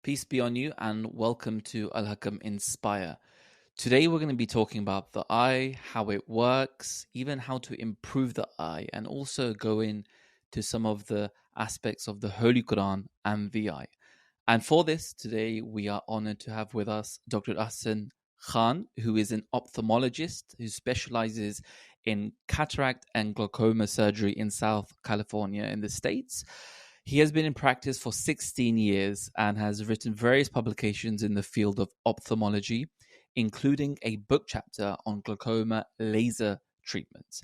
Peace be on you and welcome to Hakam Inspire. Today we're going to be talking about the eye, how it works, even how to improve the eye, and also go into some of the aspects of the Holy Quran and the eye. And for this, today we are honored to have with us Dr. Ahsan Khan, who is an ophthalmologist who specializes in cataract and glaucoma surgery in South California in the States. He has been in practice for 16 years and has written various publications in the field of ophthalmology, including a book chapter on glaucoma laser treatments.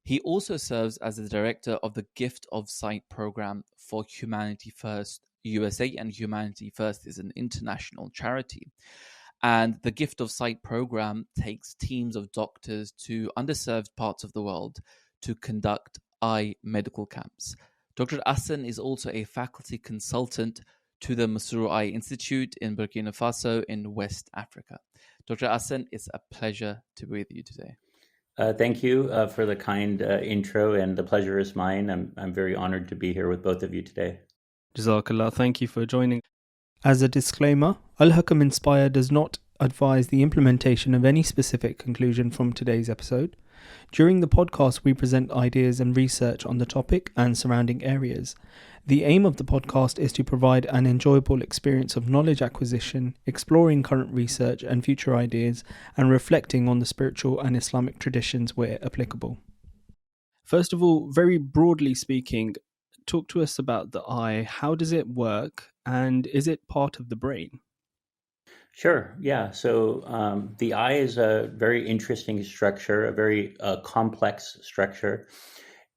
He also serves as the director of the Gift of Sight program for Humanity First USA, and Humanity First is an international charity. And the Gift of Sight program takes teams of doctors to underserved parts of the world to conduct eye medical camps. Dr. Ahsan is also a faculty consultant to the Masroor Eye Institute in Burkina Faso in West Africa. Dr. Ahsan, it's a pleasure to be with you today. Thank you for the kind intro, and the pleasure is mine. I'm very honored to be here with both of you today. Jazakallah, thank you for joining. As a disclaimer, Hakam Inspire does not advise the implementation of any specific conclusion from today's episode. During the podcast, we present ideas and research on the topic and surrounding areas. The aim of the podcast is to provide an enjoyable experience of knowledge acquisition, exploring current research and future ideas, and reflecting on the spiritual and Islamic traditions where applicable. First of all, very broadly speaking, talk to us about the eye. How does it work, and is it part of the brain? Sure. Yeah. So the eye is a very interesting structure, a very complex structure.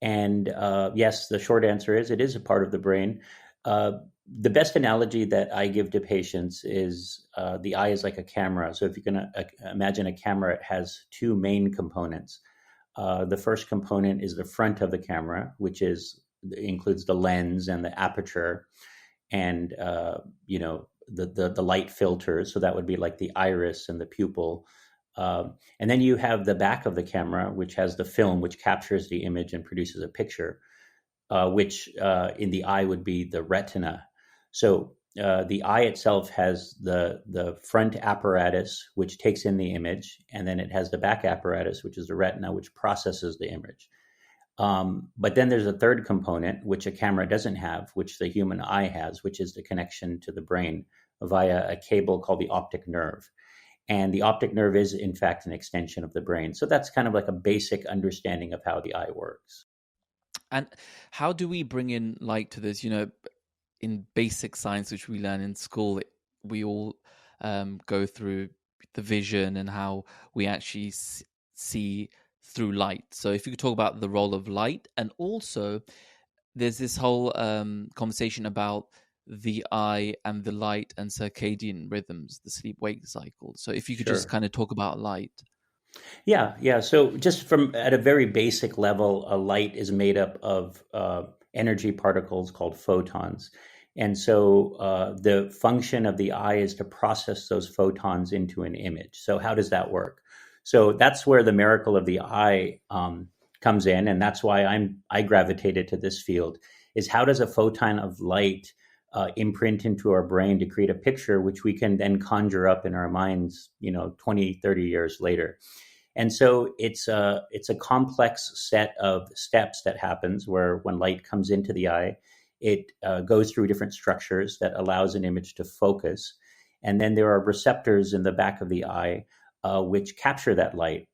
And yes, the short answer is it is a part of the brain. The best analogy that I give to patients is the eye is like a camera. So if you can imagine a camera, it has two main components. The first component is the front of the camera, which includes the lens and the aperture and, the light filters. So that would be like the iris and the pupil. And then you have the back of the camera, which has the film, which captures the image and produces a picture, which in the eye would be the retina. So the eye itself has the front apparatus, which takes in the image, and then it has the back apparatus, which is the retina, which processes the image. But then there's a third component, which a camera doesn't have, which the human eye has, which is the connection to the brain via a cable called the optic nerve. And the optic nerve is, in fact, an extension of the brain. So that's kind of like a basic understanding of how the eye works. And how do we bring in light to this? In basic science, which we learn in school, we all go through the vision and how we actually see through light. So if you could talk about the role of light, and also there's this whole conversation about the eye and the light and circadian rhythms, the sleep-wake cycle. So if you could just kind of talk about light. Yeah. So just from at a very basic level, a light is made up of energy particles called photons. And so the function of the eye is to process those photons into an image. So how does that work? So that's where the miracle of the eye comes in. And that's why I gravitated to this field, is how does a photon of light imprint into our brain to create a picture, which we can then conjure up in our minds, 20, 30 years later. And so it's a complex set of steps that happens where when light comes into the eye, it goes through different structures that allows an image to focus. And then there are receptors in the back of the eye which capture that light.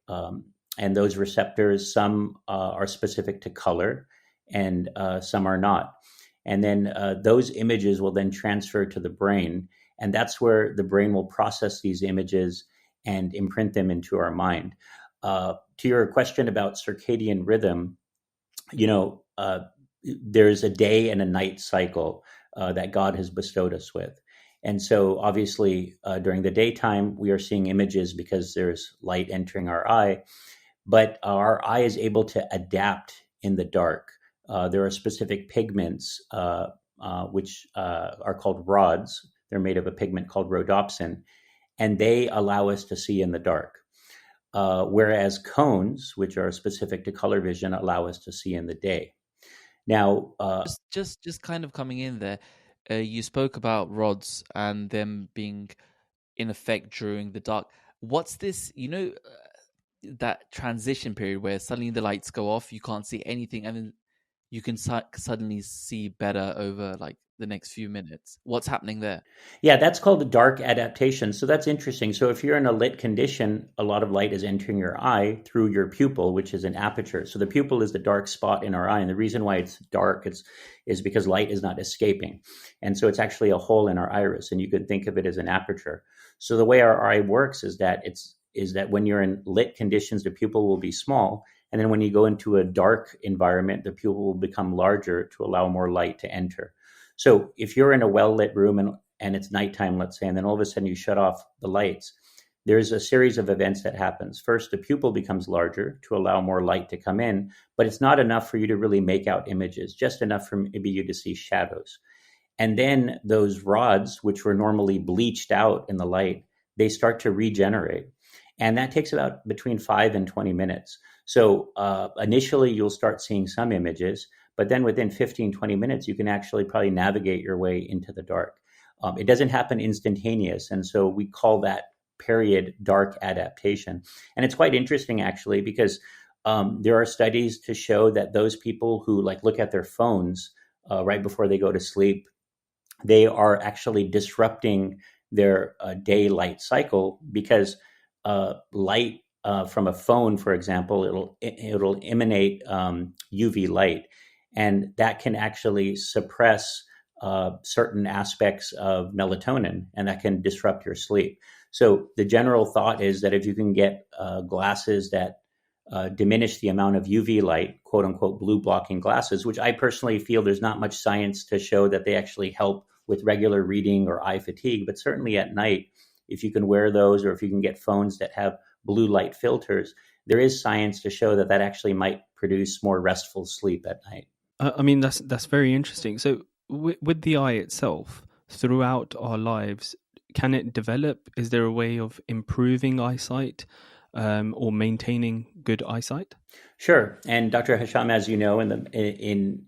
And those receptors, some are specific to color and some are not. And then those images will then transfer to the brain. And that's where the brain will process these images and imprint them into our mind. To your question about circadian rhythm, there's a day and a night cycle that God has bestowed us with. And so obviously during the daytime, we are seeing images because there's light entering our eye, but our eye is able to adapt in the dark. There are specific pigments which are called rods. They're made of a pigment called rhodopsin, and they allow us to see in the dark. Whereas cones, which are specific to color vision, allow us to see in the day. Now, just kind of coming in there, you spoke about rods and them being in effect during the dark. What's this? That transition period where suddenly the lights go off, you can't see anything, and then you can suddenly see better over like the next few minutes. What's happening there? Yeah, that's called the dark adaptation. So that's interesting. So if you're in a lit condition, a lot of light is entering your eye through your pupil, which is an aperture. So the pupil is the dark spot in our eye. And the reason why it's dark is because light is not escaping. And so it's actually a hole in our iris. And you could think of it as an aperture. So the way our eye works is that when you're in lit conditions, the pupil will be small. And then when you go into a dark environment, the pupil will become larger to allow more light to enter. So if you're in a well-lit room and it's nighttime, let's say, and then all of a sudden you shut off the lights, there's a series of events that happens. First, the pupil becomes larger to allow more light to come in, but it's not enough for you to really make out images, just enough for maybe you to see shadows. And then those rods, which were normally bleached out in the light, they start to regenerate. And that takes about between 5 and 20 minutes. So initially, you'll start seeing some images, but then within 15, 20 minutes, you can actually probably navigate your way into the dark. It doesn't happen instantaneous. And so we call that period dark adaptation. And it's quite interesting, actually, because there are studies to show that those people who look at their phones right before they go to sleep, they are actually disrupting their daylight cycle because light from a phone, for example, it'll emanate UV light, and that can actually suppress certain aspects of melatonin, and that can disrupt your sleep. So the general thought is that if you can get glasses that diminish the amount of UV light, quote unquote, blue blocking glasses, which I personally feel there's not much science to show that they actually help with regular reading or eye fatigue, but certainly at night, if you can wear those, or if you can get phones that have blue light filters, there is science to show that actually might produce more restful sleep at night. I mean, that's very interesting. So with the eye itself, throughout our lives, can it develop? Is there a way of improving eyesight or maintaining good eyesight? Sure. And Dr. Hisham, as you know, in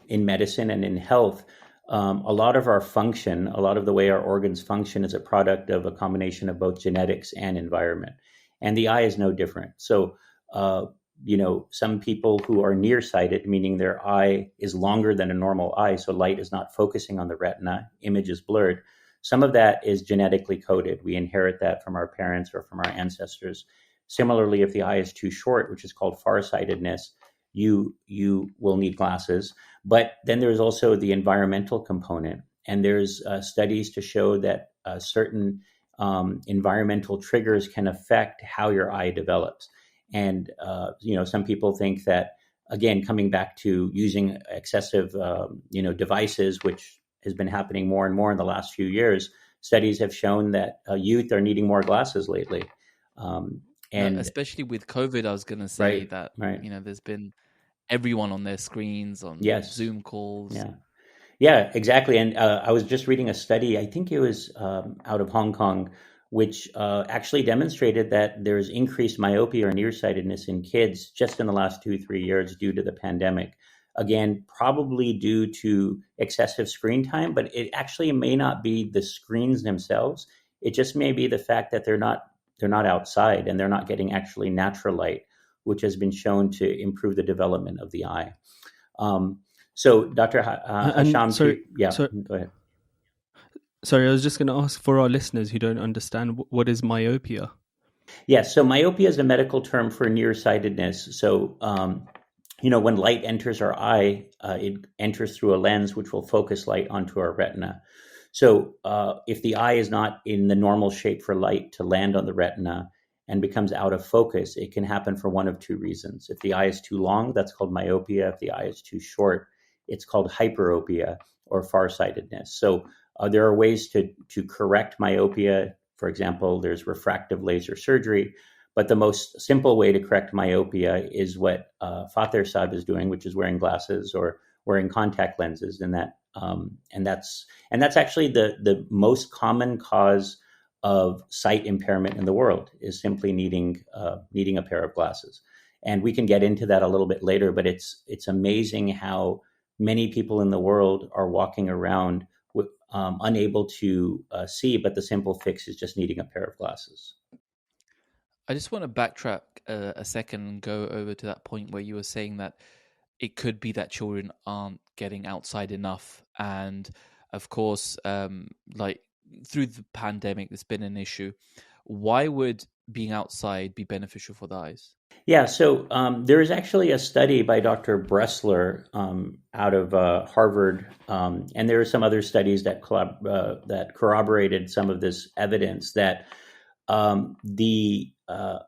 medicine and in health, a lot of our function, a lot of the way our organs function is a product of a combination of both genetics and environment. And the eye is no different. So, some people who are nearsighted, meaning their eye is longer than a normal eye, so light is not focusing on the retina, image is blurred. Some of that is genetically coded. We inherit that from our parents or from our ancestors. Similarly, if the eye is too short, which is called farsightedness, you will need glasses. But then there's also the environmental component. And there's studies to show that certain environmental triggers can affect how your eye develops. And, some people think that, again, coming back to using excessive, devices, which has been happening more and more in the last few years, studies have shown that youth are needing more glasses lately. And especially with COVID, I was going to say that, there's been everyone on their screens, on Zoom calls. Yeah, exactly. And I was just reading a study, I think it was out of Hong Kong, which actually demonstrated that there's increased myopia or nearsightedness in kids just in the last 2-3 years due to the pandemic. Again, probably due to excessive screen time, but it actually may not be the screens themselves. It just may be the fact that they're not outside and they're not getting actually natural light, which has been shown to improve the development of the eye. So, Dr. Hisham, go ahead. Sorry, I was just going to ask, for our listeners who don't understand, what is myopia? Yes, so myopia is a medical term for nearsightedness. So, when light enters our eye, it enters through a lens which will focus light onto our retina. So if the eye is not in the normal shape for light to land on the retina and becomes out of focus, it can happen for one of two reasons. If the eye is too long, that's called myopia. If the eye is too short, it's called hyperopia or farsightedness. So there are ways to correct myopia. For example, there's refractive laser surgery. But the most simple way to correct myopia is what Father Saab is doing, which is wearing glasses or wearing contact lenses, and that's actually the most common cause of sight impairment in the world, is simply needing a pair of glasses. And we can get into that a little bit later, but it's amazing how many people in the world are walking around unable to see, but the simple fix is just needing a pair of glasses. I just want to backtrack a second and go over to that point where you were saying that it could be that children aren't getting outside enough. And of course, like through the pandemic, there's been an issue. Why would being outside be beneficial for the eyes? Yeah, so there is actually a study by Dr. Bressler out of Harvard, and there are some other studies that that corroborated some of this evidence that the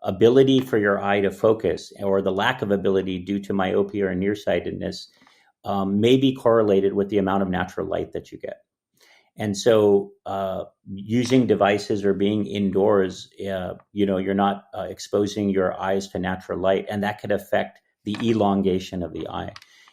ability for your eye to focus, or the lack of ability due to myopia or nearsightedness, may be correlated with the amount of natural light that you get. And so, using devices or being indoors, you're not exposing your eyes to natural light, and that could affect the elongation of the eye.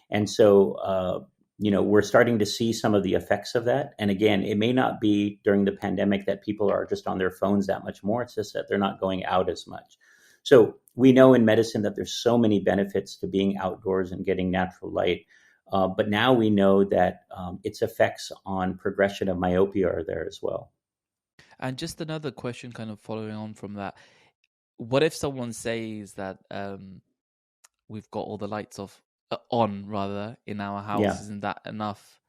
And so, we're starting to see some of the effects of that. And again, it may not be during the pandemic that people are just on their phones that much more. It's just that they're not going out as much. So we know in medicine that there's so many benefits to being outdoors and getting natural light. But now we know that its effects on progression of myopia are there as well. And just another question, kind of following on from that. What if someone says that we've got all the lights off, on rather, in our house? Yeah. Isn't that enough?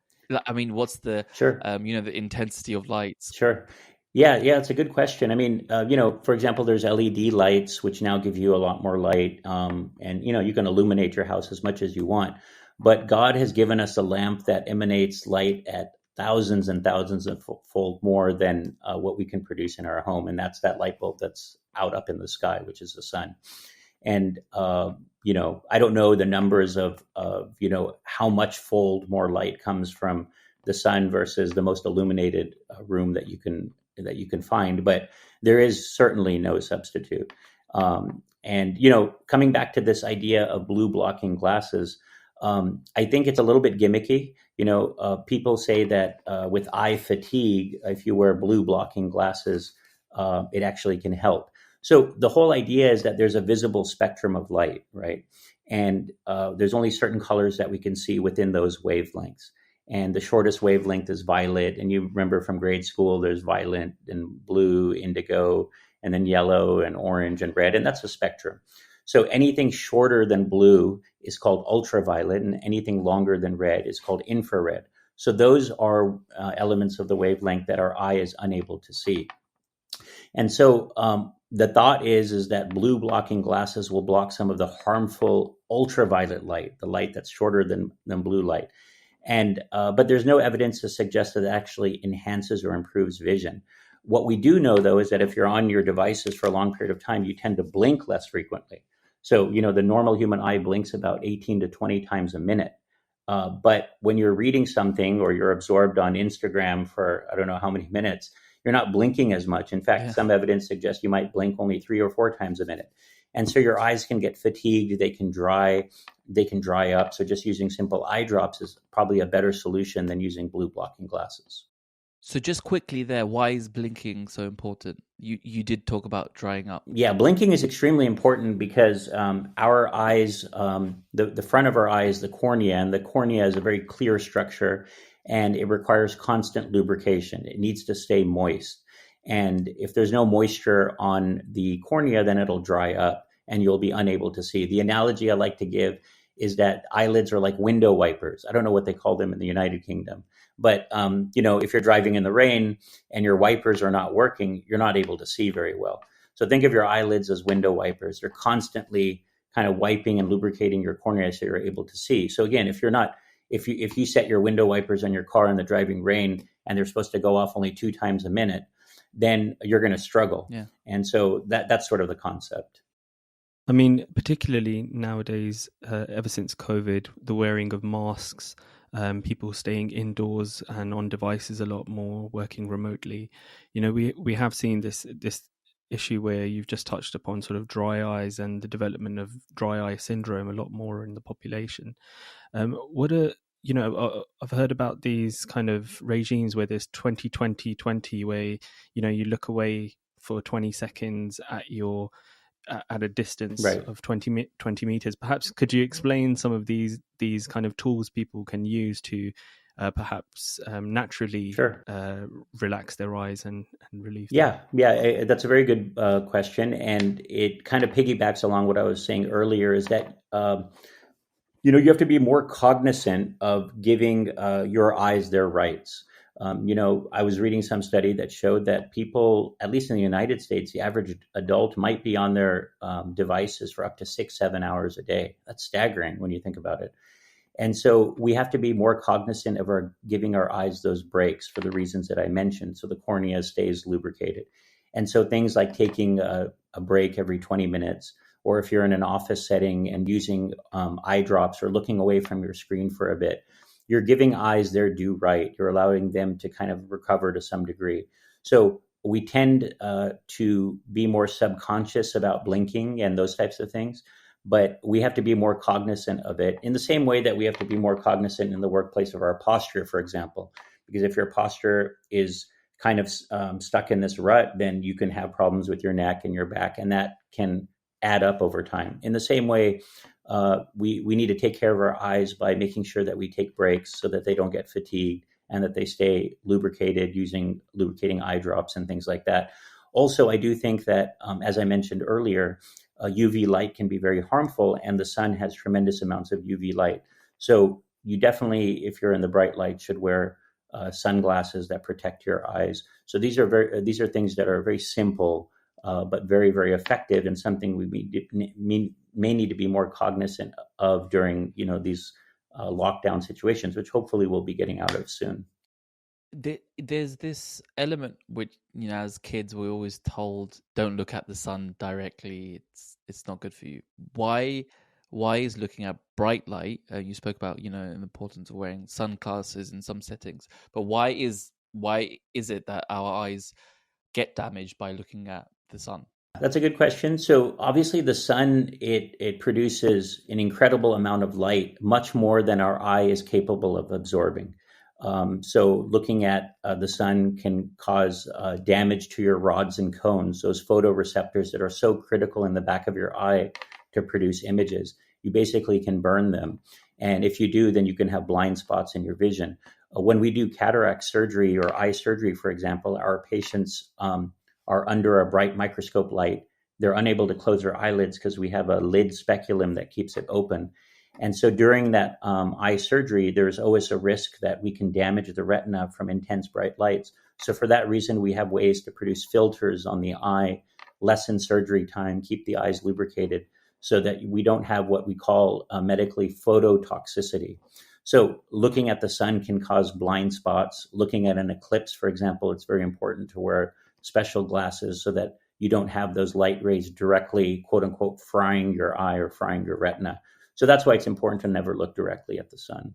I mean, what's the, Sure. the intensity of lights? Sure. Yeah, it's a good question. I mean, for example, there's LED lights, which now give you a lot more light. And, you can illuminate your house as much as you want. But God has given us a lamp that emanates light at thousands and thousands of fold more than what we can produce in our home. And that's that light bulb that's out up in the sky, which is the sun. And, I don't know the numbers of how much fold more light comes from the sun versus the most illuminated room that you can find, but there is certainly no substitute. And coming back to this idea of blue blocking glasses, I think it's a little bit gimmicky. People say that with eye fatigue, if you wear blue blocking glasses, it actually can help. So the whole idea is that there's a visible spectrum of light, right? And there's only certain colors that we can see within those wavelengths. And the shortest wavelength is violet. And you remember from grade school, there's violet and blue, indigo, and then yellow and orange and red. And that's a spectrum. So anything shorter than blue is called ultraviolet, and anything longer than red is called infrared. So those are elements of the wavelength that our eye is unable to see. And so the thought is that blue blocking glasses will block some of the harmful ultraviolet light, the light that's shorter than blue light. And but there's no evidence to suggest that it actually enhances or improves vision. What we do know, though, is that if you're on your devices for a long period of time, you tend to blink less frequently. So, the normal human eye blinks about 18 to 20 times a minute. But when you're reading something or you're absorbed on Instagram for I don't know how many minutes, you're not blinking as much. In fact, some evidence suggests you might blink only 3 or 4 times a minute. And so your eyes can get fatigued, they can dry up. So just using simple eye drops is probably a better solution than using blue blocking glasses. So just quickly there, why is blinking so important? You did talk about drying up. Yeah, blinking is extremely important because our eyes, the front of our eye is the cornea, and the cornea is a very clear structure, and it requires constant lubrication. It needs to stay moist. And if there's no moisture on the cornea, then it'll dry up and you'll be unable to see. The analogy I like to give is that eyelids are like window wipers. I don't know what they call them in the United Kingdom. But, if you're driving in the rain and your wipers are not working, you're not able to see very well. So think of your eyelids as window wipers. They're constantly kind of wiping and lubricating your cornea so you're able to see. So again, if you set your window wipers on your car in the driving rain and they're supposed to go off only 2 times a minute, then you're going to struggle. Yeah. And so that's sort of the concept. I mean, particularly nowadays, ever since COVID, the wearing of masks, people staying indoors and on devices a lot more, working remotely. We have seen this issue where you've just touched upon sort of dry eyes and the development of dry eye syndrome a lot more in the population. I've heard about these kind of regimes where there's 20-20-20, where you look away for 20 seconds at your at a distance Right. of 20 meters. Perhaps could you explain some of these kind of tools people can use to perhaps naturally Sure. relax their eyes and relieve them? Yeah, that's a very good question, and it kind of piggybacks along what I was saying earlier. Is that you have to be more cognizant of giving your eyes their rights. I was reading some study that showed that people, at least in the United States, the average adult might be on their devices for up to 6-7 hours a day. That's staggering when you think about it. And so we have to be more cognizant of giving our eyes those breaks for the reasons that I mentioned, so the cornea stays lubricated. And so things like taking a break every 20 minutes, or if you're in an office setting and using eye drops or looking away from your screen for a bit, you're giving eyes their due right. You're allowing them to kind of recover to some degree. So we tend to be more subconscious about blinking and those types of things, but we have to be more cognizant of it in the same way that we have to be more cognizant in the workplace of our posture, for example. Because if your posture is kind of stuck in this rut, then you can have problems with your neck and your back, and that can add up over time. In the same way, we need to take care of our eyes by making sure that we take breaks so that they don't get fatigued and that they stay lubricated using lubricating eye drops and things like that. Also, I do think that, as I mentioned earlier, UV light can be very harmful, and the sun has tremendous amounts of UV light. So you definitely, if you're in the bright light, should wear sunglasses that protect your eyes. So these are things that are very simple, but very, very effective, and something we may need to be more cognizant of during these lockdown situations, which hopefully we'll be getting out of soon. There's this element which, as kids we're always told, don't look at the sun directly, it's not good for you. Why is looking at bright light, you spoke about the importance of wearing sunglasses in some settings, but why is it that our eyes get damaged by looking at the sun? That's a good question. So obviously the sun, it produces an incredible amount of light, much more than our eye is capable of absorbing. So looking at the sun can cause damage to your rods and cones, those photoreceptors that are so critical in the back of your eye to produce images. You basically can burn them. And if you do, then you can have blind spots in your vision. When we do cataract surgery or eye surgery, for example, our patients are under a bright microscope light. They're unable to close their eyelids because we have a lid speculum that keeps it open. And so during that eye surgery, there's always a risk that we can damage the retina from intense bright lights. So for that reason, we have ways to produce filters on the eye, lessen surgery time, keep the eyes lubricated, so that we don't have what we call medically phototoxicity. So looking at the sun can cause blind spots. Looking at an eclipse, for example, it's very important to wear special glasses so that you don't have those light rays directly, quote unquote, frying your eye or frying your retina. So that's why it's important to never look directly at the sun.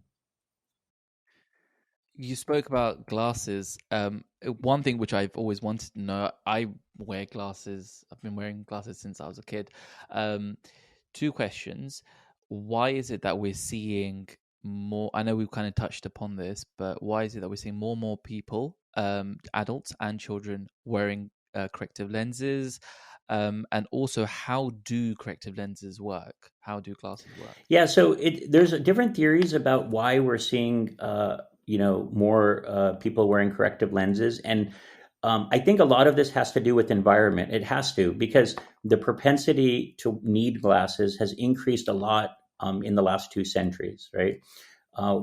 You spoke about glasses. One thing which I've always wanted to know, I wear glasses. I've been wearing glasses since I was a kid. Two questions. Why is it that we're seeing more? I know we've kind of touched upon this, but why is it that we're seeing more and more people, adults and children, wearing corrective lenses? And also, how do corrective lenses work? How do glasses work? Yeah, so there's different theories about why we're seeing more people wearing corrective lenses, and I think a lot of this has to do with environment. It has to, because the propensity to need glasses has increased a lot in the last 2 centuries, right?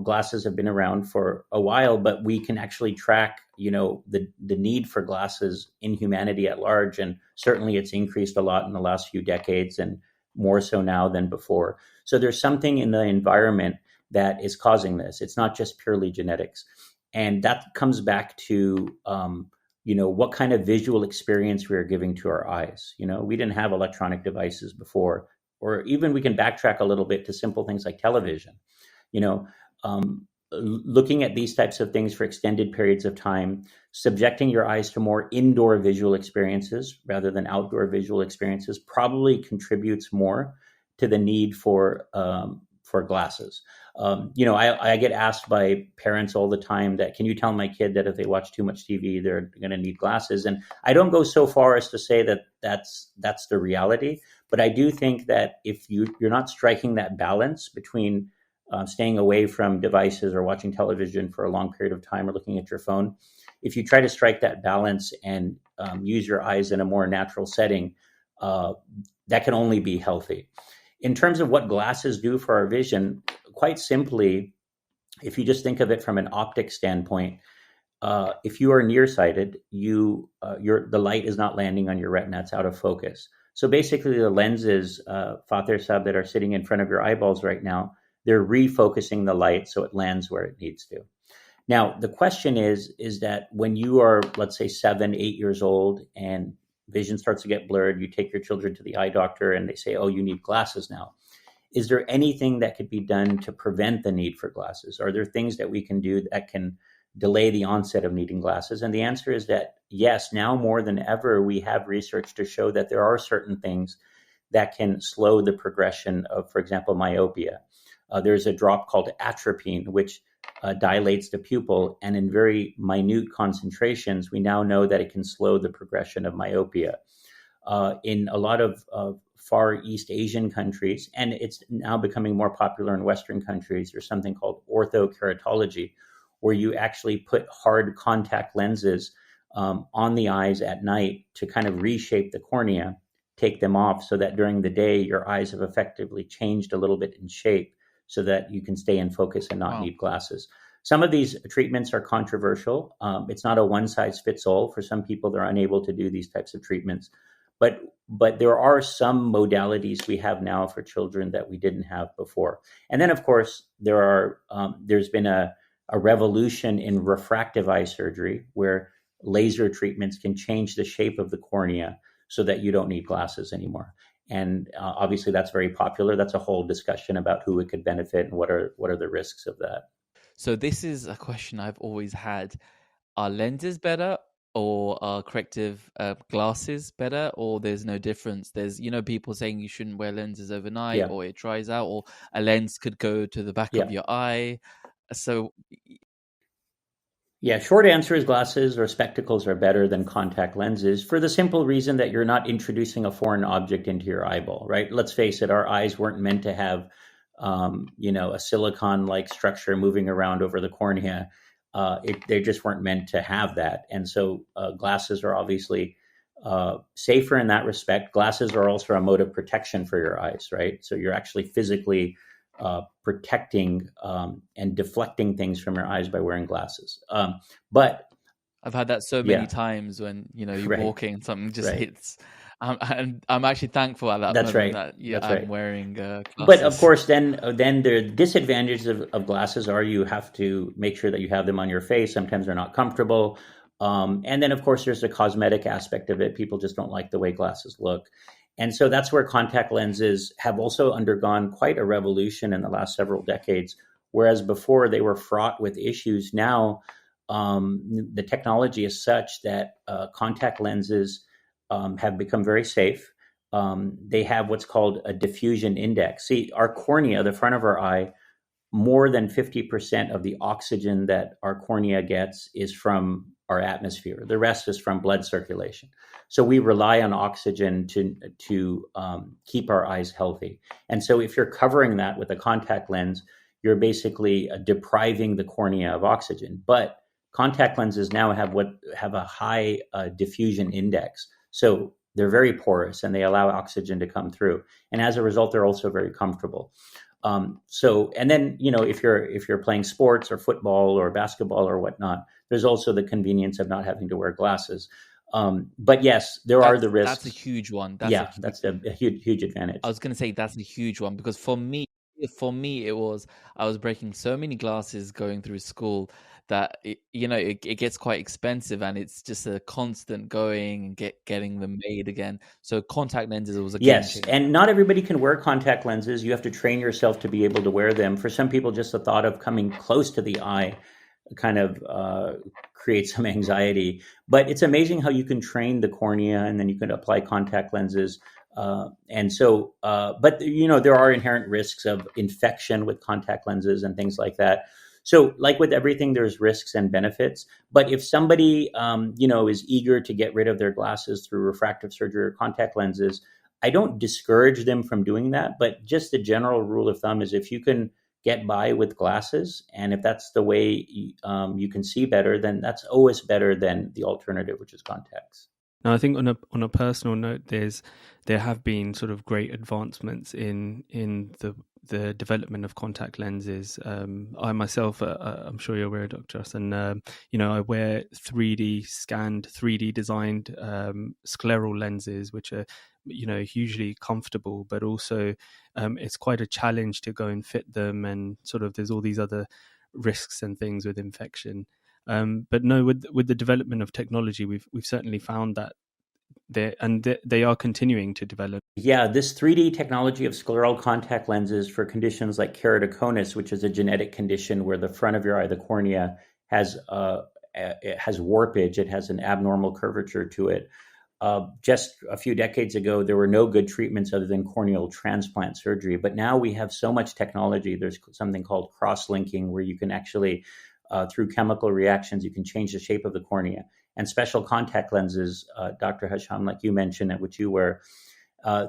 Glasses have been around for a while, but we can actually track, the need for glasses in humanity at large, and certainly it's increased a lot in the last few decades, and more so now than before. So there's something in the environment that is causing this. It's not just purely genetics, and that comes back to what kind of visual experience we are giving to our eyes. We didn't have electronic devices before, or even we can backtrack a little bit to simple things like television. Looking at these types of things for extended periods of time, subjecting your eyes to more indoor visual experiences rather than outdoor visual experiences probably contributes more to the need for glasses. I get asked by parents all the time that, can you tell my kid that if they watch too much TV, they're going to need glasses? And I don't go so far as to say that that's the reality, but I do think that if you're not striking that balance between staying away from devices or watching television for a long period of time or looking at your phone, if you try to strike that balance and use your eyes in a more natural setting, that can only be healthy. In terms of what glasses do for our vision, quite simply, if you just think of it from an optic standpoint, if you are nearsighted, the light is not landing on your retina; it's out of focus. So basically, the lenses, Father Sab, that are sitting in front of your eyeballs right now, they're refocusing the light so it lands where it needs to. Now, the question is that when you are, let's say, 7, 8 years old and vision starts to get blurred, you take your children to the eye doctor and they say, oh, you need glasses now. Is there anything that could be done to prevent the need for glasses? Are there things that we can do that can delay the onset of needing glasses? And the answer is that yes, now more than ever, we have research to show that there are certain things that can slow the progression of, for example, myopia. There's a drop called atropine, which dilates the pupil, and in very minute concentrations, we now know that it can slow the progression of myopia. In a lot of Far East Asian countries, and it's now becoming more popular in Western countries, there's something called orthokeratology, where you actually put hard contact lenses on the eyes at night to kind of reshape the cornea, take them off so that during the day, your eyes have effectively changed a little bit in shape so that you can stay in focus and not need glasses. Some of these treatments are controversial. It's not a one size fits all. For some people, they're unable to do these types of treatments. But there are some modalities we have now for children that we didn't have before. And then, of course, there's been a revolution in refractive eye surgery where laser treatments can change the shape of the cornea so that you don't need glasses anymore. And obviously, that's very popular. That's a whole discussion about who it could benefit and what are the risks of that. So this is a question I've always had. Are lenses better, or are corrective glasses better, or there's no difference? There's, people saying you shouldn't wear lenses overnight, or it dries out, or a lens could go to the back of your eye. So short answer is glasses or spectacles are better than contact lenses for the simple reason that you're not introducing a foreign object into your eyeball, right? Let's face it, our eyes weren't meant to have, a silicon-like structure moving around over the cornea. They just weren't meant to have that. And so glasses are obviously safer in that respect. Glasses are also a mode of protection for your eyes, right? So you're actually physically protecting and deflecting things from your eyes by wearing glasses. But I've had that so many times when, you're walking and something just hits. And I'm actually thankful at that moment that I'm wearing glasses. But of course, then the disadvantages of glasses are you have to make sure that you have them on your face. Sometimes they're not comfortable. And then, of course, there's the cosmetic aspect of it. People just don't like the way glasses look. And so that's where contact lenses have also undergone quite a revolution in the last several decades. Whereas before they were fraught with issues, now the technology is such that contact lenses have become very safe. They have what's called a diffusion index. See, our cornea, the front of our eye, more than 50% of the oxygen that our cornea gets is from our atmosphere. The rest is from blood circulation. So we rely on oxygen to keep our eyes healthy. And so if you're covering that with a contact lens, you're basically depriving the cornea of oxygen. But contact lenses now have a high diffusion index. So they're very porous and they allow oxygen to come through. And as a result, they're also very comfortable. And then, if you're playing sports or football or basketball or whatnot, there's also the convenience of not having to wear glasses. But yes, there are the risks. That's a huge one. That's a huge advantage. I was going to say that's a huge one because for me, I was breaking so many glasses going through school that it gets quite expensive and it's just a constant going and getting them made again. So contact lenses was a game changer. And not everybody can wear contact lenses. You have to train yourself to be able to wear them. For some people, just the thought of coming close to the eye kind of creates some anxiety. But it's amazing how you can train the cornea and then you can apply contact lenses And so, but there are inherent risks of infection with contact lenses and things like that. So, like with everything, there's risks and benefits. But if somebody, is eager to get rid of their glasses through refractive surgery or contact lenses, I don't discourage them from doing that. But just the general rule of thumb is if you can get by with glasses, and if that's the way you can see better, then that's always better than the alternative, which is contacts. Now, I think on a personal note, there have been sort of great advancements in the development of contact lenses. I myself, I'm sure you're aware, Dr. Hassan, I wear 3D scanned, 3D designed scleral lenses, which are hugely comfortable, but also it's quite a challenge to go and fit them, and sort of there's all these other risks and things with infection. But no, with the development of technology, we've certainly found that they are continuing to develop. Yeah, this 3D technology of scleral contact lenses for conditions like keratoconus, which is a genetic condition where the front of your eye, the cornea, has warpage. It has an abnormal curvature to it. Just a few decades ago, there were no good treatments other than corneal transplant surgery. But now we have so much technology. There's something called cross-linking, where you can actually through chemical reactions, you can change the shape of the cornea. And special contact lenses, Dr. Hasham, like you mentioned, at which you wear,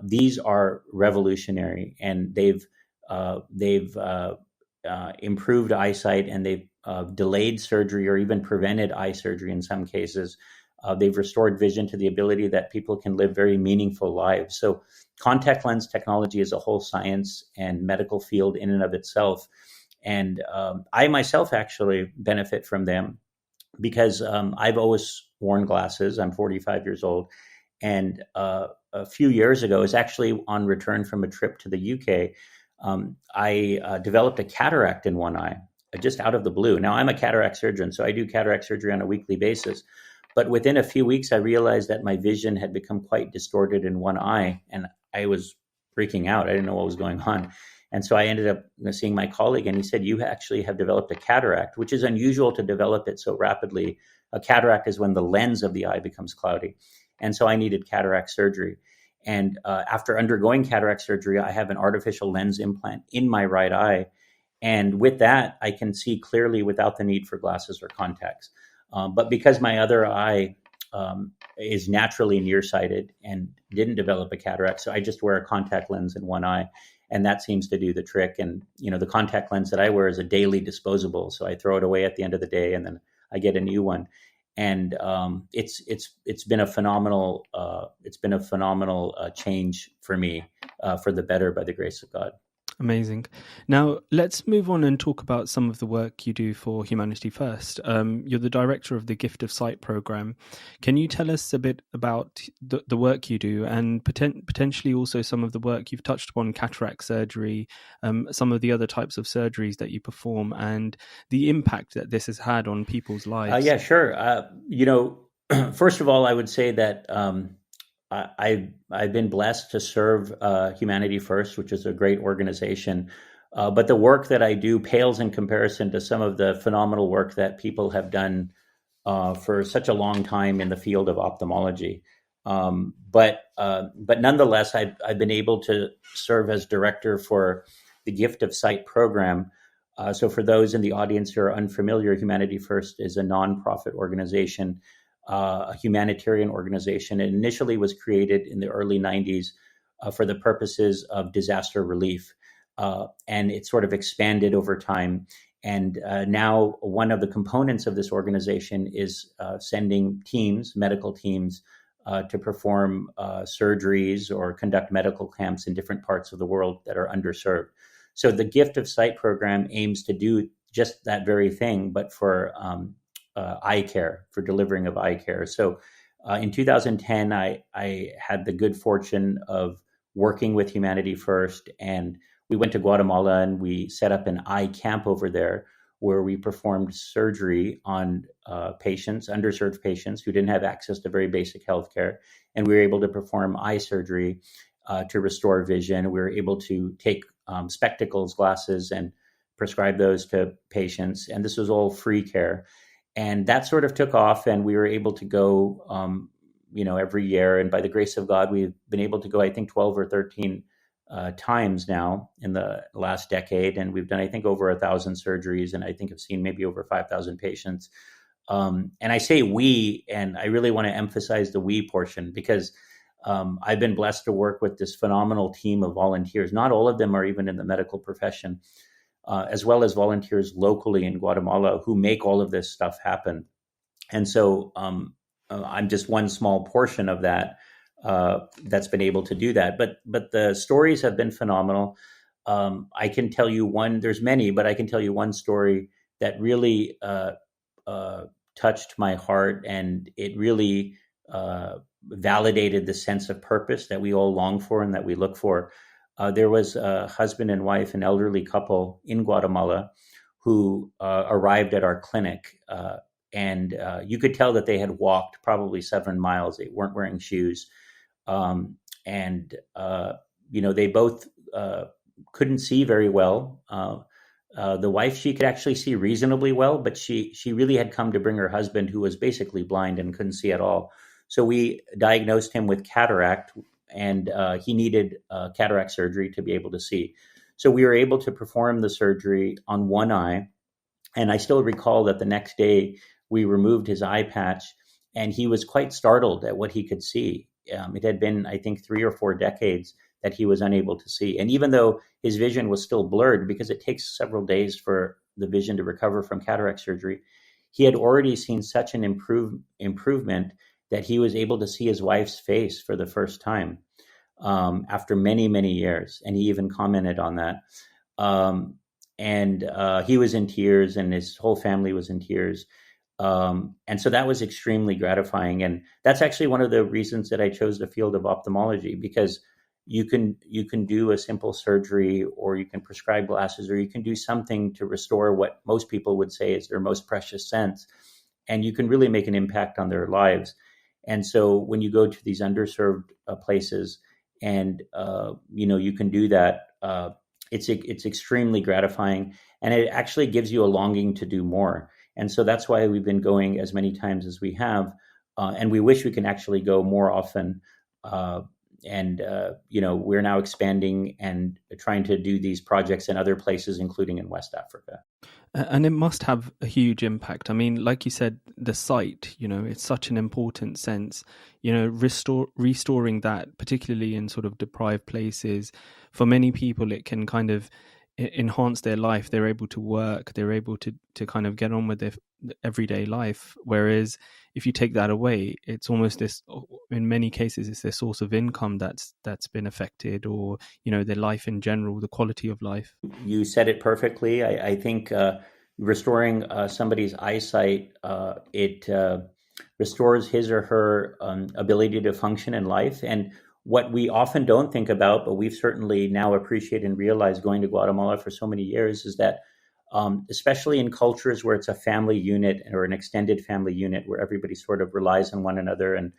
these are revolutionary, and they've improved eyesight, and they've delayed surgery or even prevented eye surgery in some cases. They've restored vision to the ability that people can live very meaningful lives. So contact lens technology is a whole science and medical field in and of itself. And I myself actually benefit from them because I've always worn glasses. I'm 45 years old. And a few years ago, it was actually on return from a trip to the UK, I developed a cataract in one eye, just out of the blue. Now, I'm a cataract surgeon, so I do cataract surgery on a weekly basis. But within a few weeks, I realized that my vision had become quite distorted in one eye, and I was freaking out. I didn't know what was going on. And so I ended up seeing my colleague, and he said, you actually have developed a cataract, which is unusual to develop it so rapidly. A cataract is when the lens of the eye becomes cloudy. And so I needed cataract surgery. And after undergoing cataract surgery, I have an artificial lens implant in my right eye. And with that, I can see clearly without the need for glasses or contacts. But because my other eye is naturally nearsighted and didn't develop a cataract, so I just wear a contact lens in one eye. And that seems to do the trick. And, the contact lens that I wear is a daily disposable. So I throw it away at the end of the day, and then I get a new one. And it's been a phenomenal change for me, for the better, by the grace of God. Amazing. Now, let's move on and talk about some of the work you do for Humanity First. You're the director of the Gift of Sight program. Can you tell us a bit about the work you do, and potentially also some of the work you've touched upon, cataract surgery, some of the other types of surgeries that you perform, and the impact that this has had on people's lives? Yeah, sure. First of all, I would say that I've been blessed to serve Humanity First, which is a great organization. But the work that I do pales in comparison to some of the phenomenal work that people have done for such a long time in the field of ophthalmology. But nonetheless, I've been able to serve as director for the Gift of Sight program. So for those in the audience who are unfamiliar, Humanity First is a nonprofit organization, a humanitarian organization. It initially was created in the early 90s for the purposes of disaster relief. And it sort of expanded over time. And now one of the components of this organization is sending teams, medical teams, to perform surgeries or conduct medical camps in different parts of the world that are underserved. So the Gift of Sight program aims to do just that very thing, but for eye care, for delivering of eye care. So in 2010, I had the good fortune of working with Humanity First, and we went to Guatemala and we set up an eye camp over there where we performed surgery on patients, underserved patients who didn't have access to very basic healthcare. And we were able to perform eye surgery to restore vision. We were able to take spectacles, glasses, and prescribe those to patients. And this was all free care. And that sort of took off, and we were able to go every year. And by the grace of God, we've been able to go, I think, 12 or 13 times now in the last decade. And we've done, I think, over 1,000 surgeries. And I think I've seen maybe over 5,000 patients. And I say we, and I really want to emphasize the we portion, because I've been blessed to work with this phenomenal team of volunteers. Not all of them are even in the medical profession, as well as volunteers locally in Guatemala who make all of this stuff happen. And so I'm just one small portion of that that's been able to do that. But the stories have been phenomenal. I can tell you one, there's many, but I can tell you one story that really touched my heart, and it really validated the sense of purpose that we all long for and that we look for. There was a husband and wife, an elderly couple in Guatemala, who arrived at our clinic. And you could tell that they had walked probably 7 miles. They weren't wearing shoes. They both couldn't see very well. The wife, she could actually see reasonably well, but she really had come to bring her husband, who was basically blind and couldn't see at all. So we diagnosed him with cataract, and he needed cataract surgery to be able to see. So we were able to perform the surgery on one eye. And I still recall that the next day we removed his eye patch, and he was quite startled at what he could see. It had been, I think, 3 or 4 decades that he was unable to see. And even though his vision was still blurred, because it takes several days for the vision to recover from cataract surgery, he had already seen such an improvement that he was able to see his wife's face for the first time after many, many years. And he even commented on that. He was in tears, and his whole family was in tears. And so that was extremely gratifying. And that's actually one of the reasons that I chose the field of ophthalmology, because you can do a simple surgery, or you can prescribe glasses, or you can do something to restore what most people would say is their most precious sense. And you can really make an impact on their lives. And so when you go to these underserved places, and you can do that, it's extremely gratifying, and it actually gives you a longing to do more. And so that's why we've been going as many times as we have, and we wish we can actually go more often. We're now expanding and trying to do these projects in other places, including in West Africa. And it must have a huge impact. I mean, like you said, the sight, it's such an important sense, restoring that, particularly in sort of deprived places. For many people, it can kind of enhance their life. They're able to work, they're able to kind of get on with their everyday life. Whereas if you take that away, it's almost this, in many cases, it's their source of income that's been affected, or, their life in general, the quality of life. You said it perfectly. I think restoring somebody's eyesight, it restores his or her ability to function in life. And what we often don't think about, but we've certainly now appreciated and realized going to Guatemala for so many years, is that especially in cultures where it's a family unit or an extended family unit, where everybody sort of relies on one another and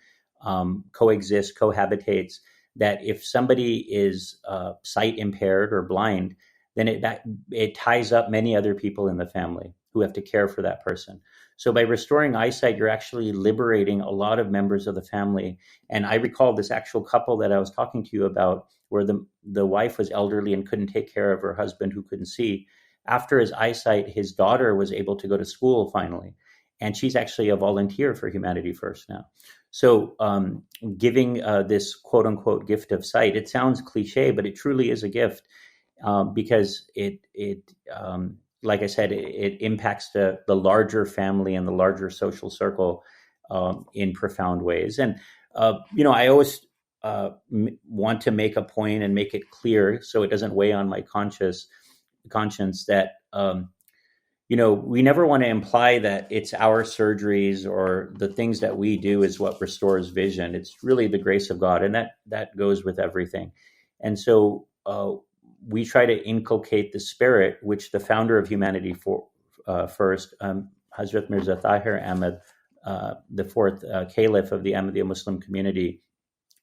coexists, cohabitates, that if somebody is sight impaired or blind, then it ties up many other people in the family who have to care for that person. So by restoring eyesight, you're actually liberating a lot of members of the family. And I recall this actual couple that I was talking to you about, where the wife was elderly and couldn't take care of her husband who couldn't see. After his eyesight, his daughter was able to go to school finally. And she's actually a volunteer for Humanity First now. So giving this quote unquote gift of sight, it sounds cliche, but it truly is a gift, because it like I said, it impacts the larger family and the larger social circle in profound ways. And, I always want to make a point and make it clear, so it doesn't weigh on my conscience, that, we never want to imply that it's our surgeries or the things that we do is what restores vision. It's really the grace of God, and that goes with everything. And so we try to inculcate the spirit which the founder of Humanity First, Hazrat Mirza Tahir Ahmad, the fourth caliph of the Ahmadiyya Muslim community,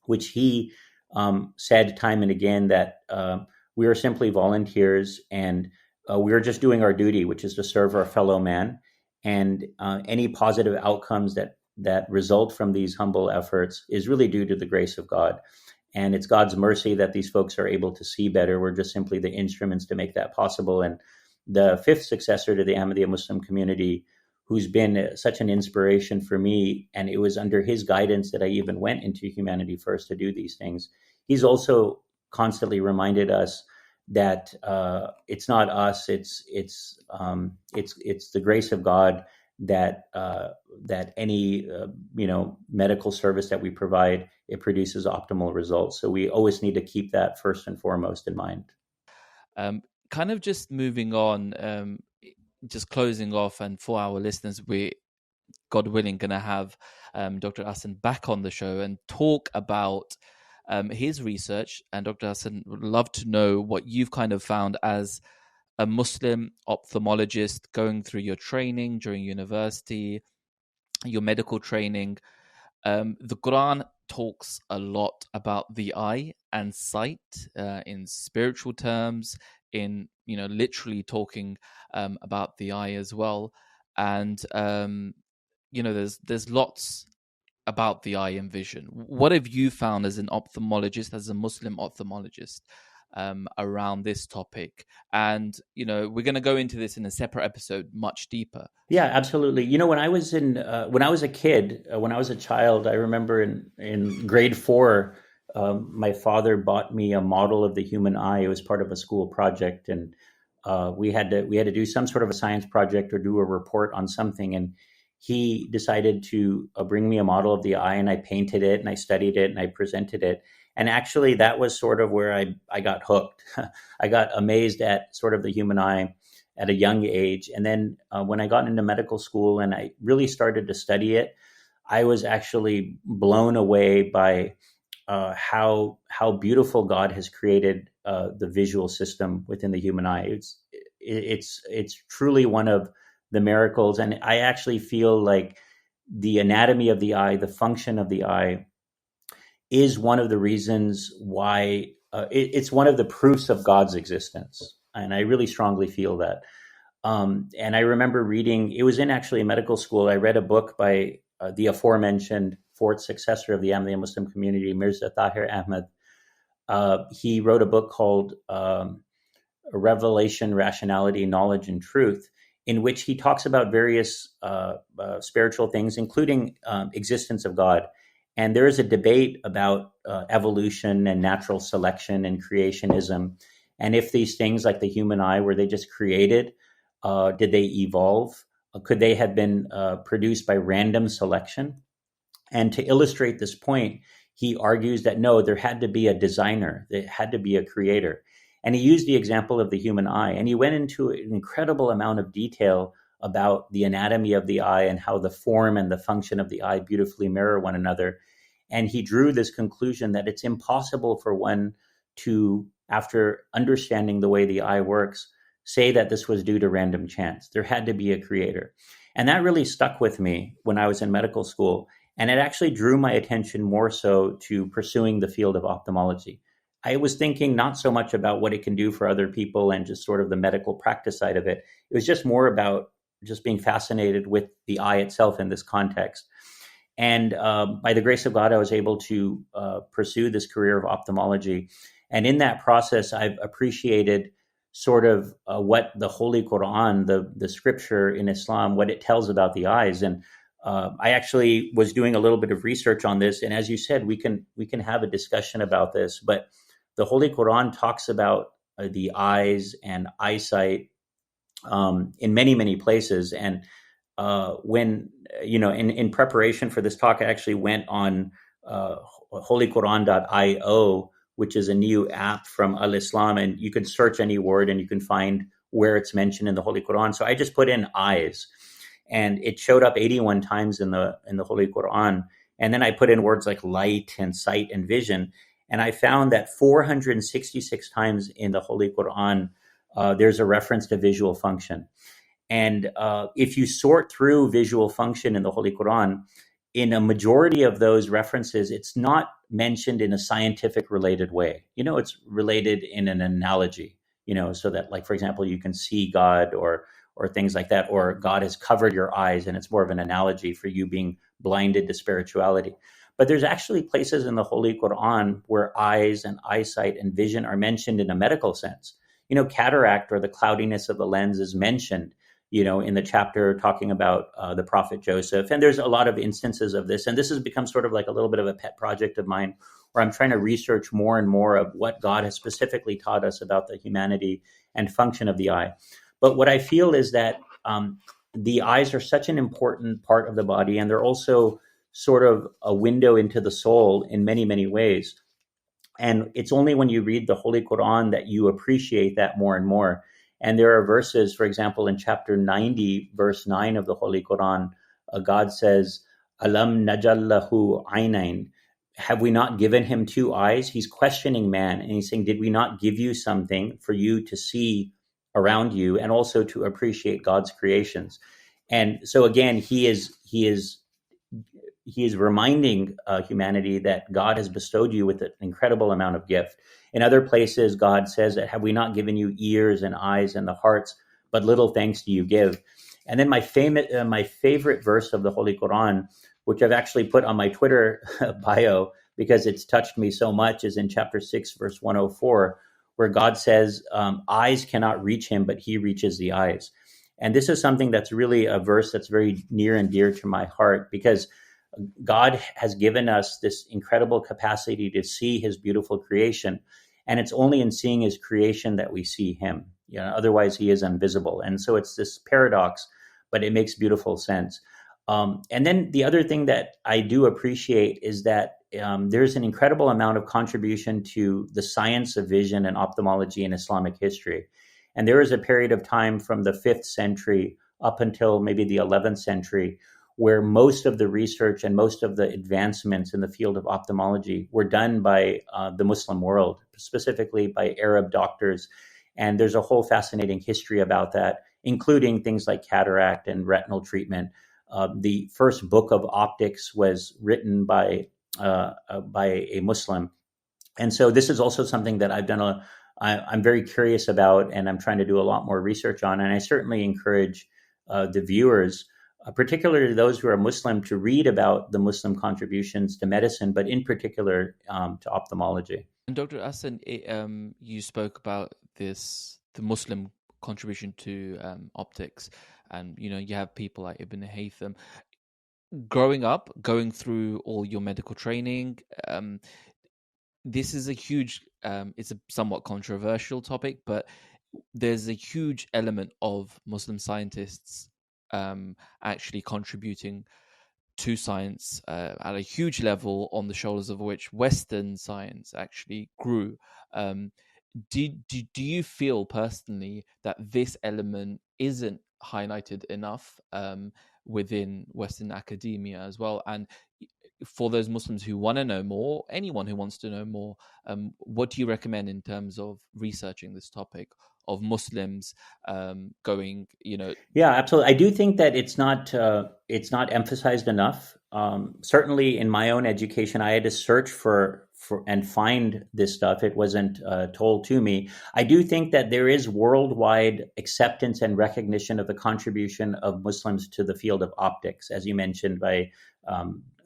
which he said time and again that we are simply volunteers, and we are just doing our duty, which is to serve our fellow man. And any positive outcomes that that result from these humble efforts is really due to the grace of God. And it's God's mercy that these folks are able to see better. We're just simply the instruments to make that possible. And the fifth successor to the Ahmadiyya Muslim community, who's been such an inspiration for me, and it was under his guidance that I even went into Humanity First to do these things. He's also constantly reminded us that it's not us; it's the grace of God that any medical service that we provide, it produces optimal results. So we always need to keep that first and foremost in mind. Kind of just moving on, just closing off, and for our listeners, we, God willing, going to have Dr. Ahsan back on the show and talk about his research. And Dr. Ahsan, would love to know what you've kind of found as a Muslim ophthalmologist going through your training during university, your medical training. The Quran talks a lot about the eye and sight in spiritual terms, in literally talking about the eye as well. And there's lots about the eye and vision. What have you found as an ophthalmologist, as a Muslim ophthalmologist, around this topic? And we're going to go into this in a separate episode much deeper. Yeah, absolutely. When I was when I was a kid, when I was a child, I remember in grade 4, my father bought me a model of the human eye. It was part of a school project, and we had to do some sort of a science project or do a report on something. And he decided to bring me a model of the eye, and I painted it and I studied it and I presented it. And actually, that was sort of where I got hooked. I got amazed at sort of the human eye at a young age. And then when I got into medical school and I really started to study it, I was actually blown away by how beautiful God has created the visual system within the human eye. It's truly one of the miracles. And I actually feel like the anatomy of the eye, the function of the eye, is one of the reasons why it's one of the proofs of God's existence. And I really strongly feel that. And I remember reading, it was in actually medical school, I read a book by the aforementioned fourth successor of the Ahmadiyya Muslim community, Mirza Tahir Ahmad. He wrote a book called Revelation, Rationality, Knowledge, and Truth, in which he talks about various spiritual things, including existence of God. And there is a debate about evolution and natural selection and creationism. And if these things like the human eye, were they just created? Did they evolve? Could they have been produced by random selection? And to illustrate this point, he argues that no, there had to be a designer, there had to be a creator. And he used the example of the human eye, and he went into an incredible amount of detail about the anatomy of the eye and how the form and the function of the eye beautifully mirror one another. And he drew this conclusion that it's impossible for one to, after understanding the way the eye works, say that this was due to random chance. There had to be a creator. And that really stuck with me when I was in medical school. And it actually drew my attention more so to pursuing the field of ophthalmology. I was thinking not so much about what it can do for other people and just sort of the medical practice side of it. It was just more about just being fascinated with the eye itself in this context. And by the grace of God, I was able to pursue this career of ophthalmology. And in that process, I've appreciated sort of what the Holy Quran, the scripture in Islam, what it tells about the eyes. And I actually was doing a little bit of research on this. And as you said, we can have a discussion about this. But the Holy Quran talks about the eyes and eyesight in many, many places. And when, in preparation for this talk, I actually went on holyquran.io, which is a new app from Al-Islam, and you can search any word and you can find where it's mentioned in the Holy Quran. So I just put in eyes, and it showed up 81 times in the Holy Quran. And then I put in words like light and sight and vision, and I found that 466 times in the Holy Quran, there's a reference to visual function. And if you sort through visual function in the Holy Quran, in a majority of those references, it's not mentioned in a scientific related way. It's related in an analogy, so that, like, for example, you can see God, or or things like that, or God has covered your eyes, and it's more of an analogy for you being blinded to spirituality. But there's actually places in the Holy Quran where eyes and eyesight and vision are mentioned in a medical sense. Cataract, or the cloudiness of the lens, is mentioned, in the chapter talking about the Prophet Joseph. And there's a lot of instances of this. And this has become sort of like a little bit of a pet project of mine, where I'm trying to research more and more of what God has specifically taught us about the humanity and function of the eye. But what I feel is that the eyes are such an important part of the body, and they're also sort of a window into the soul in many, many ways. And it's only when you read the Holy Quran that you appreciate that more and more. And there are verses, for example, in chapter 90, verse 9 of the Holy Quran, God says, Alam najallahu aynain. Have we not given him two eyes? He's questioning man, and he's saying, did we not give you something for you to see around you and also to appreciate God's creations? And so again, he is reminding humanity that God has bestowed you with an incredible amount of gift. In other places, God says that, have we not given you ears and eyes and the hearts, but little thanks do you give? And then my favorite verse of the Holy Quran, which I've actually put on my Twitter bio because it's touched me so much, is in chapter 6, verse 104, where God says, eyes cannot reach him, but he reaches the eyes. And this is something that's really a verse that's very near and dear to my heart, because God has given us this incredible capacity to see his beautiful creation. And it's only in seeing his creation that we see him. Otherwise he is invisible. And so it's this paradox, but it makes beautiful sense. And then the other thing that I do appreciate is that there's an incredible amount of contribution to the science of vision and ophthalmology in Islamic history. And there is a period of time from the 5th century up until maybe the 11th century where most of the research and most of the advancements in the field of ophthalmology were done by the Muslim world, specifically by Arab doctors. And there's a whole fascinating history about that, including things like cataract and retinal treatment. The first book of optics was written by a Muslim. And so this is also something that I'm very curious about, and I'm trying to do a lot more research on. And I certainly encourage the viewers, particularly those who are Muslim, to read about the Muslim contributions to medicine, but in particular to ophthalmology. And Dr. Ahsan, you spoke about the Muslim contribution to optics, and you have people like Ibn Haytham. Growing up, going through all your medical training, this is a huge, it's a somewhat controversial topic, but there's a huge element of Muslim scientists actually contributing to science at a huge level, on the shoulders of which Western science actually grew. Do you feel personally that this element isn't highlighted enough within Western academia as well? And for those Muslims who want to know more, anyone who wants to know more, what do you recommend in terms of researching this topic of Muslims going, Yeah, absolutely. I do think that it's not emphasized enough. Certainly in my own education, I had to search for and find this stuff. It wasn't told to me. I do think that there is worldwide acceptance and recognition of the contribution of Muslims to the field of optics, as you mentioned, by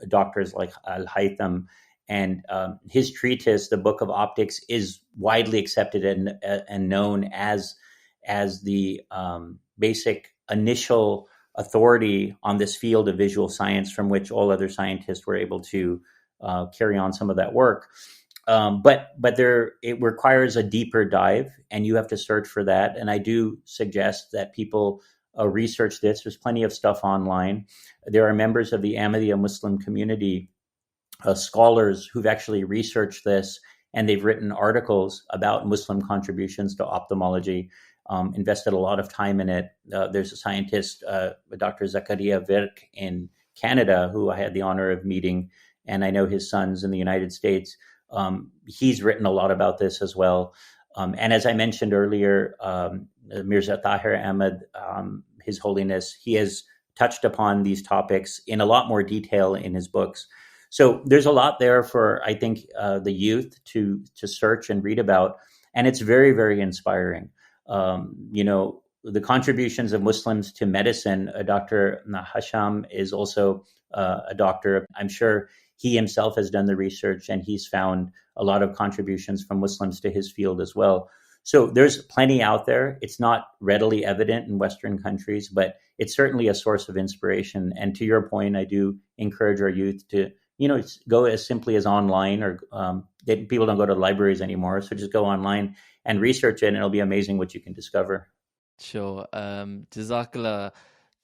doctors like Al-Haytham. And his treatise, the Book of Optics, is widely accepted and known as the basic initial authority on this field of visual science, from which all other scientists were able to carry on some of that work. But it requires a deeper dive, and you have to search for that. And I do suggest that people research this. There's plenty of stuff online. There are members of the Ahmadiyya Muslim community, scholars who've actually researched this, and they've written articles about Muslim contributions to ophthalmology, invested a lot of time in it. There's a scientist, Dr. Zakaria Virk in Canada, who I had the honor of meeting, and I know his son's in the United States. He's written a lot about this as well. And as I mentioned earlier, Mirza Tahir Ahmad, His Holiness, he has touched upon these topics in a lot more detail in his books. So there's a lot there for, I think, the youth to search and read about. And it's very, very inspiring. the contributions of Muslims to medicine. Dr. Hakam is also a doctor. I'm sure he himself has done the research, and he's found a lot of contributions from Muslims to his field as well. So there's plenty out there. It's not readily evident in Western countries, but it's certainly a source of inspiration. And to your point, I do encourage our youth to, go as simply as online, or people don't go to libraries anymore. So just go online and research it, and it'll be amazing what you can discover. Sure. Jazakallah.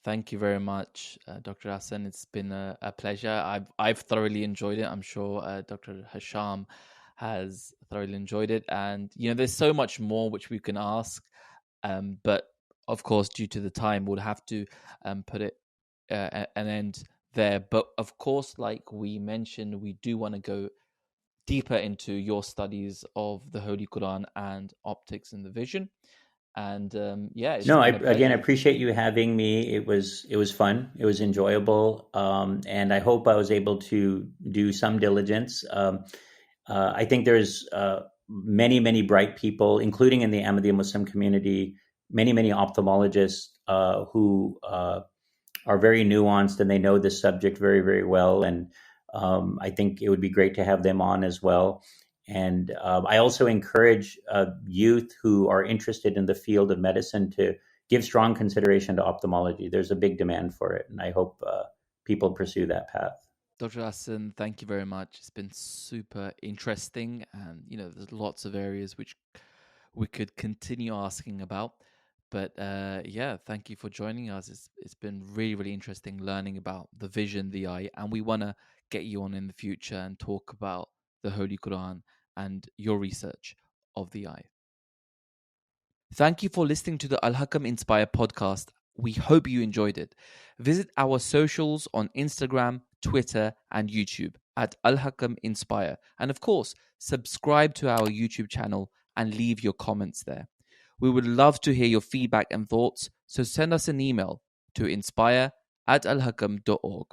Thank you very much, Dr. Ahsan. It's been a pleasure. I've thoroughly enjoyed it. I'm sure Dr. Hakam has thoroughly enjoyed it. And, there's so much more which we can ask. But, of course, due to the time, we'll have to put it an end there. But, of course, like we mentioned, we do want to go deeper into your studies of the Holy Quran and optics and the vision. And I appreciate you having me. It was fun. It was enjoyable, and I hope I was able to do some diligence. I think there's many bright people, including in the Ahmadiyya Muslim community, many ophthalmologists who are very nuanced, and they know this subject very, very well. And I think it would be great to have them on as well. And I also encourage youth who are interested in the field of medicine to give strong consideration to ophthalmology. There's a big demand for it, and I hope people pursue that path. Dr. Ahsan, thank you very much. It's been super interesting, and there's lots of areas which we could continue asking about. But thank you for joining us. It's been really, really interesting learning about the vision, the eye, and we want to get you on in the future and talk about the Holy Quran and your research of the eye. Thank you for listening to the Al-Hakam Inspire podcast. We hope you enjoyed it. Visit our socials on Instagram, Twitter, and YouTube at Al-Hakam Inspire. And of course, subscribe to our YouTube channel and leave your comments there. We would love to hear your feedback and thoughts, so send us an email to inspire@alhakam.org.